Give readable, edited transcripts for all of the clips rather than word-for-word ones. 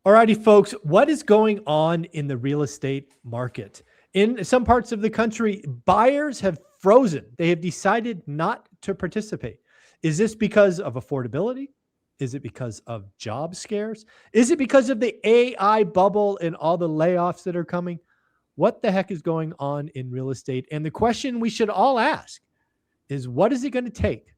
Alrighty, folks, what is going on in the real estate market? In some parts of the country, buyers have frozen. They have decided not to participate. Is this because of affordability? Is it because of job scares? Is it because of the AI bubble and all the layoffs that are coming? What the heck is going on in real estate? And the question we should all ask is, what is it going to take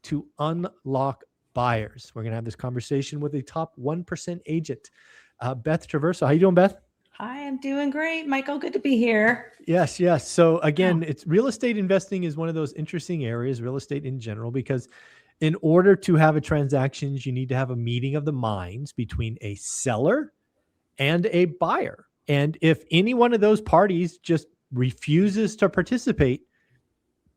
to unlock buyers? We're going to have this conversation with a top 1% agent, Beth Traverso. How you doing, Beth? Hi, I'm doing great, Michael. Good to be here. Yes, yes. So again, it's real estate investing is one of those interesting areas, real estate in general, because in order to have a transaction, you need to have a meeting of the minds between a seller and a buyer. And if any one of those parties just refuses to participate,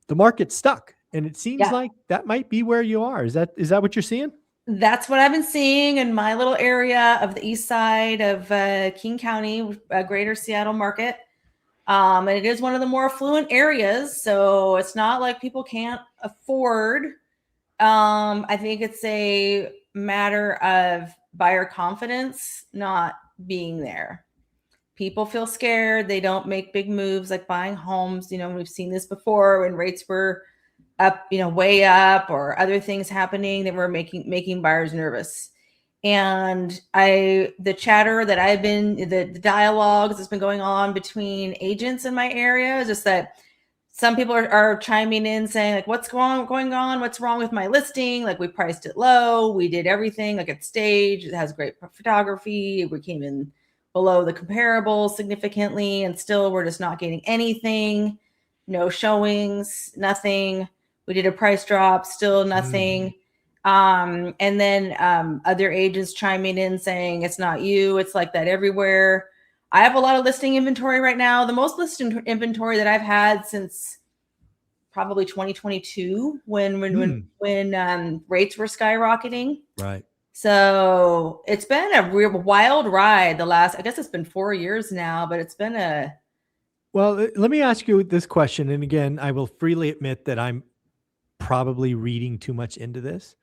the market's stuck. And it seems like that might be where you are. Is that what you're seeing? That's what I've been seeing in my little area of the east side of King County, greater Seattle market. And it is one of the more affluent areas. So it's not like people can't afford. I think it's a matter of buyer confidence not being there. People feel scared. They don't make big moves like buying homes. We've seen this before when rates were up, way up, or other things happening that were making buyers nervous. And the chatter that the dialogues that's been going on between agents in my area is just that some people are chiming in saying, like, what's going on? What's wrong with my listing? Like, we priced it low. We did everything, like, it's staged. It has great photography. We came in below the comparables significantly, and still we're just not getting anything. No showings, nothing. We did a price drop, still nothing. And then other agents chiming in saying, it's not you. It's like that everywhere. I have a lot of listing inventory right now. The most listing inventory that I've had since probably 2022 when rates were skyrocketing. Right. So it's been a real wild ride I guess it's been 4 years now, but it's been Well, let me ask you this question. And again, I will freely admit that I'm probably reading too much into this.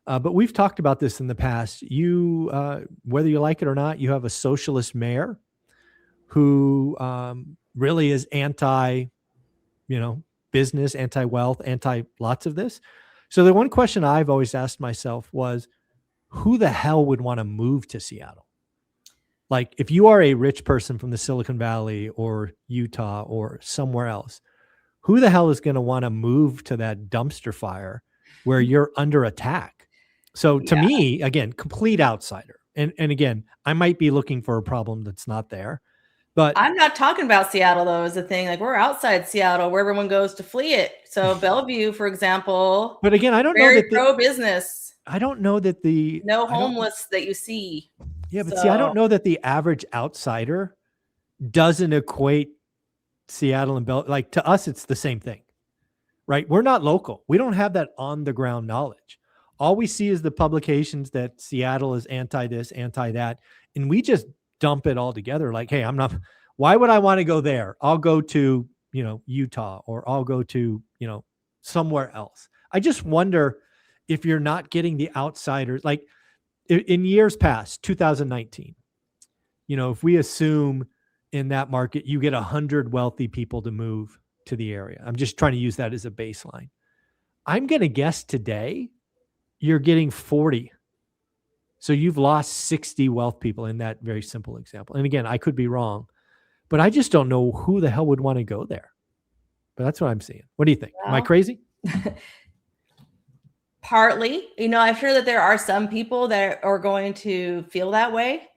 But we've talked about this in the past. You, whether you like it or not, you have a socialist mayor who really is anti, business, anti-wealth, anti-lots of this. So the one question I've always asked myself was, who the hell would want to move to Seattle? Like, if you are a rich person from the Silicon Valley or Utah or somewhere else, who the hell is going to want to move to that dumpster fire where you're under attack? So to me, again, complete outsider. And again, I might be looking for a problem that's not there. But I'm not talking about Seattle, though, is the thing. Like, we're outside Seattle where everyone goes to flee it. So Bellevue, for example. But again, I don't know that pro-business. I don't know that no homeless that you see. Yeah, but see, I don't know that the average outsider doesn't equate Seattle and Bellevue. Like, to us, it's the same thing, right? We're not local. We don't have that on the ground knowledge. All we see is the publications that Seattle is anti this, anti that. And we just dump it all together. Like, hey, why would I want to go there? I'll go to, Utah, or I'll go to, somewhere else. I just wonder if you're not getting the outsiders, like in years past, 2019, if we assume in that market, you get 100 wealthy people to move to the area. I'm just trying to use that as a baseline. I'm going to guess today you're getting 40. So you've lost 60 wealth people in that very simple example. And again, I could be wrong, but I just don't know who the hell would want to go there. But that's what I'm seeing. What do you think? Am I crazy? Partly. I'm sure that there are some people that are going to feel that way.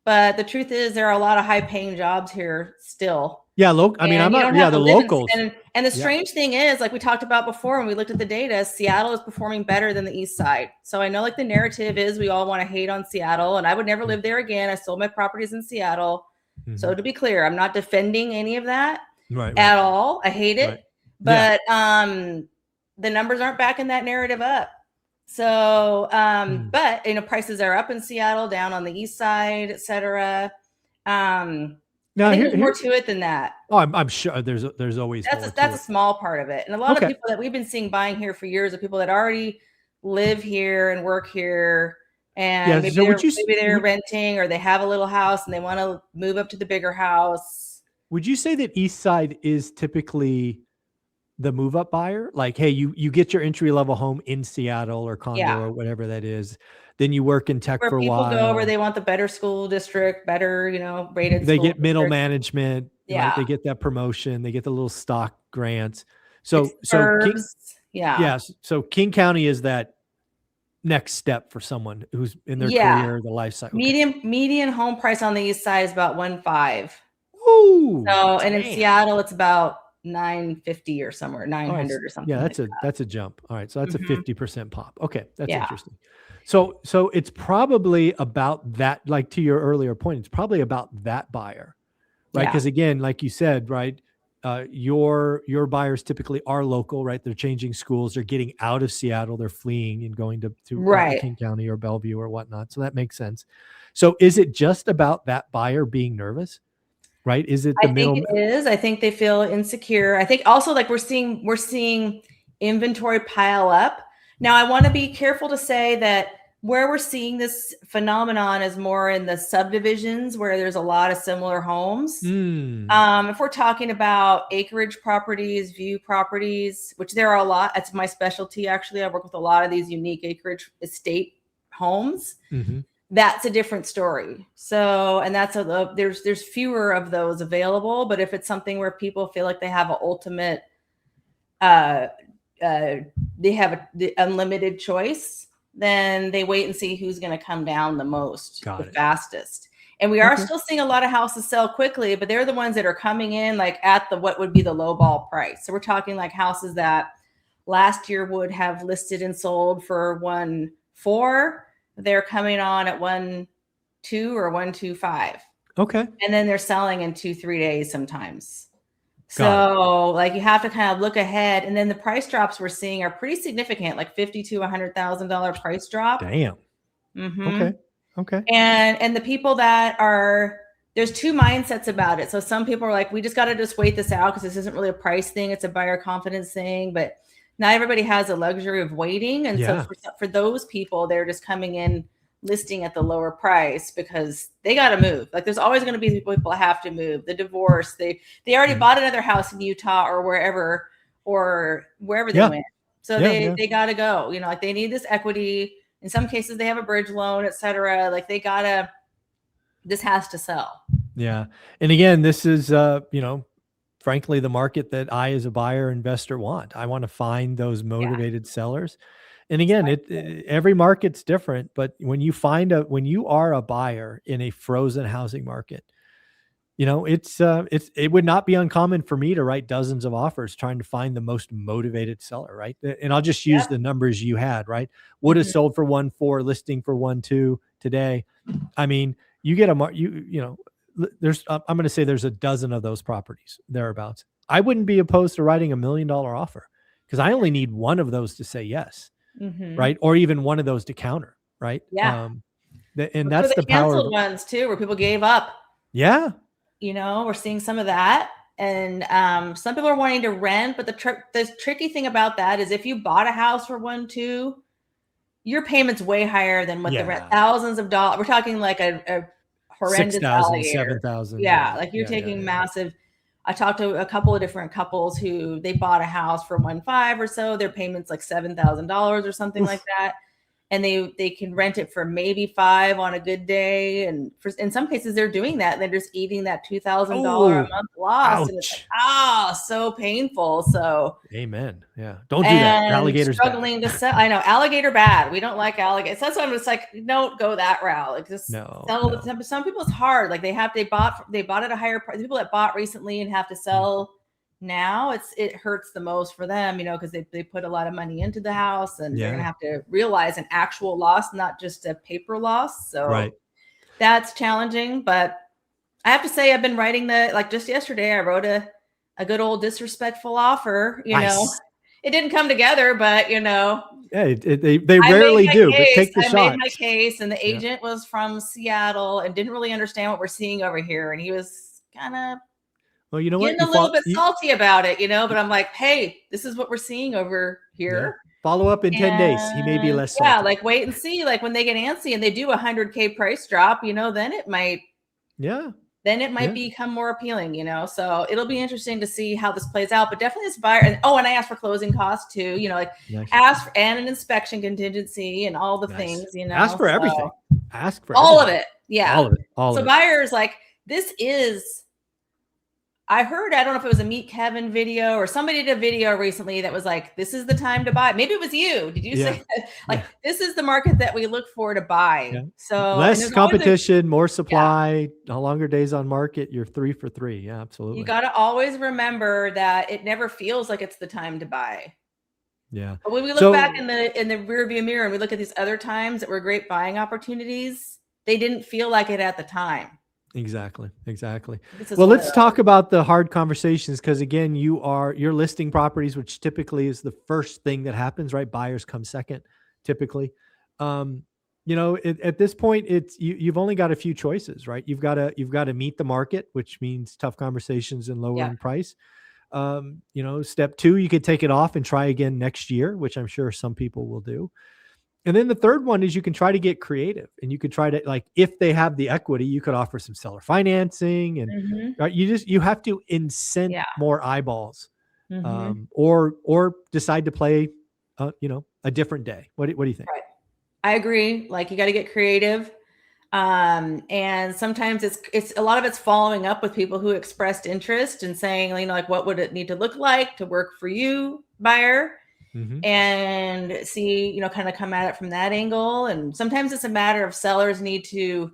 But the truth is, there are a lot of high-paying jobs here still. Yeah, I'm not. Yeah, the locals. And the strange thing is, like we talked about before when we looked at the data, Seattle is performing better than the East Side. So I know, like, the narrative is we all want to hate on Seattle, and I would never live there again. I sold my properties in Seattle. So to be clear, I'm not defending any of that at all. I hate it, but the numbers aren't backing that narrative up. So, but prices are up in Seattle, down on the East Side, et cetera. Now, there's more to it than that. Oh, I'm sure there's always that's a small part of it. And a lot of people that we've been seeing buying here for years are people that already live here and work here And Yeah. So maybe they're renting, or they have a little house and they want to move up to the bigger house. Would you say that East Side is typically the move up buyer? Like, hey, you get your entry level home in Seattle or condo Yeah. or whatever that is. Then you work in tech Where for a people go where while. they want the better school district, better, rated They school get middle district. management, right? Yeah. They get that promotion. They get the little stock grants. It's So King, suburbs. Yeah. yes. So King County is that next step for someone who's in their Yeah. career, the life cycle. Okay. Median home price on the east side is about 1.5. Ooh, So, and in damn. Seattle, it's about 950 or somewhere, 900 or something. Yeah, like that's a jump. All right, so that's a 50% pop. Okay, that's Yeah. interesting. So it's probably about that, like to your earlier point, it's probably about that buyer, right? Yeah. Because again, like you said, right, your buyers typically are local, right? They're changing schools, they're getting out of Seattle, they're fleeing and going to Right. King County or Bellevue or whatnot. So that makes sense. So is it just about that buyer being nervous? Right? Is it the I middle? think it is. I think they feel insecure. I think also like we're seeing inventory pile up. Now, I want to be careful to say that where we're seeing this phenomenon is more in the subdivisions where there's a lot of similar homes. If we're talking about acreage properties, view properties, which there are a lot, that's my specialty. Actually, I work with a lot of these unique acreage estate homes. Mm-hmm. That's a different story. So, and there's fewer of those available. But if it's something where people feel like they have an ultimate, they have the unlimited choice, then they wait and see who's going to come down the fastest. And we are still seeing a lot of houses sell quickly, but they're the ones that are coming in like at what would be the low ball price. So we're talking like houses that last year would have listed and sold for 1.4. They're coming on at 1.2 or 1.25. Okay. And then they're selling in 2-3 days sometimes. So like you have to kind of look ahead. And then the price drops we're seeing are pretty significant, like $50,000 to $100,000 price drop. Damn. Mm-hmm. Okay. And the people there's two mindsets about it. So some people are like, we just got to just wait this out because this isn't really a price thing. It's a buyer confidence thing. But not everybody has the luxury of waiting. And so for those people, they're just coming in listing at the lower price because they got to move. Like there's always going to be people that have to move. The divorce, they already bought another house in Utah or wherever they went. So they got to go, like they need this equity. In some cases they have a bridge loan, et cetera. Like this has to sell. Yeah. And again, this is, frankly, the market that I, as a buyer investor, want. I want to find those motivated sellers. And again, every market's different, but when you are a buyer in a frozen housing market, it would not be uncommon for me to write dozens of offers trying to find the most motivated seller, right? And I'll just use the numbers you had, right? Would have sold for 1.4, listing for 1.2 today. I mean, you get I'm going to say there's a dozen of those properties thereabouts. I wouldn't be opposed to writing $1 million offer because I only need one of those to say yes, right? Or even one of those to counter, right? Yeah. And that's the power. Canceled ones too, where people gave up. Yeah. We're seeing some of that. And some people are wanting to rent, but the tricky thing about that is if you bought a house for 1.2, your payment's way higher than what the rent, thousands of dollars. We're talking like a horrendous 6,000, 7,000. Yeah, like you're taking massive. I talked to a couple of different couples who they bought a house for 1.5 or so. Their payment's like $7,000 or something like that. And they can rent it for maybe $5,000 on a good day. And in some cases they're doing that. They're just eating that $2,000 a month loss. Ouch. And it's like, so painful. So amen. Yeah. Don't do that. Alligators struggling bad. To sell. I know, alligator bad. We don't like alligators. So that's why I'm just like, don't go that route. Like just sell. Some people it's hard. Like they bought at a higher price. The people that bought recently and have to sell now, it hurts the most for them, because they put a lot of money into the house and they're gonna have to realize an actual loss, not just a paper loss. So that's challenging. But I have to say, I've been writing just yesterday, I wrote a good old disrespectful offer. Nice. It didn't come together, but yeah, they rarely do. But take the shot. I made my case, and the agent was from Seattle and didn't really understand what we're seeing over here, and he was kind of. Well, you know getting what? a little bit salty about it, but I'm like, hey, this is what we're seeing over here. Follow up in 10 days. He may be And less salty. yeah, like wait and see. Like when they get antsy and they do a 100K price drop, then it might become more appealing, So it'll be interesting to see how this plays out. But definitely this buyer. And I asked for closing costs too. Ask for and an inspection contingency and all the things. Ask for everything. Ask for all everything. of it. Yeah, all of it. So buyers this is. I heard, I don't know if it was a Meet Kevin video or somebody did a video recently that was like, this is the time to buy. Maybe it was you. Did you say that? This is the market that we look for to buy. Yeah. So less competition, more supply, longer days on market. You're 3 for 3. Yeah, absolutely. You got to always remember that it never feels like it's the time to buy. Yeah. But when we look back in the rearview mirror and we look at these other times that were great buying opportunities, they didn't feel like it at the time. Exactly. Well, let's talk about the hard conversations, because again, you're listing properties, which typically is the first thing that happens, right? Buyers come second, typically. At this point, you've only got a few choices, right? You've got to meet the market, which means tough conversations and lowering price. Step 2, you could take it off and try again next year, which I'm sure some people will do. And then the third one is you can try to get creative, and you could try to, if they have the equity, you could offer some seller financing, and you have to incent more eyeballs, or decide to play, a different day. What do you think? Right. I agree. You got to get creative. And sometimes it's a lot of it's following up with people who expressed interest and saying, what would it need to look like to work for you, buyer? And see, kind of come at it from that angle. And sometimes it's a matter of sellers need to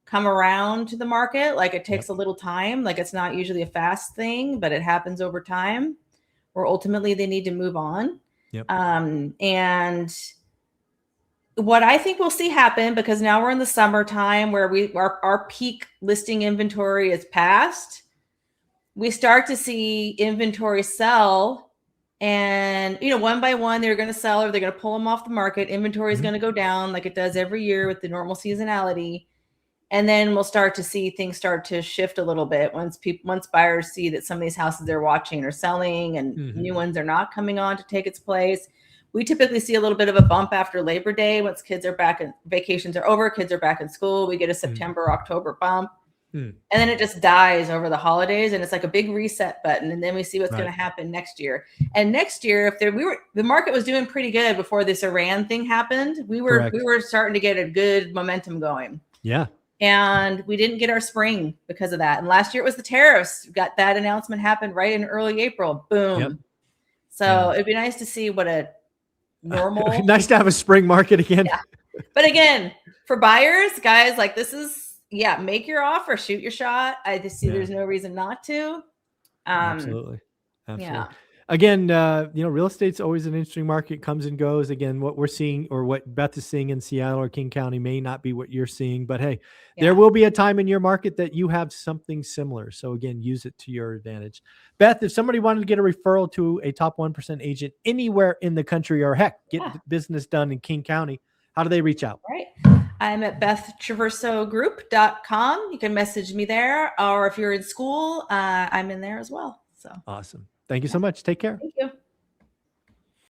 come around to the market. It takes a little time. It's not usually a fast thing, but it happens over time, or ultimately they need to move on. And what I think we'll see happen, because now we're in the summertime where our peak listing inventory is past, we start to see inventory sell. And, one by one, they're going to sell, or they're going to pull them off the market. Inventory is going to go down like it does every year with the normal seasonality. And then we'll start to see things start to shift a little bit once buyers see that some of these houses they're watching are selling, and new ones are not coming on to take its place. We typically see a little bit of a bump after Labor Day once kids are back and vacations are over, kids are back in school. We get a September, October bump. And then it just dies over the holidays, and it's like a big reset button. And then we see what's going to happen next year. And next year, the market was doing pretty good before this Iran thing happened. We were starting to get a good momentum going. Yeah. And we didn't get our spring because of that. And last year it was the tariffs. We got that announcement happened right in early April. Boom. Yep. So it'd be nice to see what a normal. Nice to have a spring market again. Yeah. But again, for buyers, guys, this is. Yeah, make your offer, shoot your shot. I just see there's no reason not to. Absolutely. Yeah. Again, real estate's always an interesting market, comes and goes. Again, what we're seeing, or what Beth is seeing in Seattle or King County, may not be what you're seeing. But hey, there will be a time in your market that you have something similar. So again, use it to your advantage. Beth, if somebody wanted to get a referral to a top 1% agent anywhere in the country, or heck, get business done in King County, how do they reach out? Right. I'm at bethtraversogroup.com. You can message me there, or if you're in school, I'm in there as well. So awesome. Thank you so much. Take care. Thank you.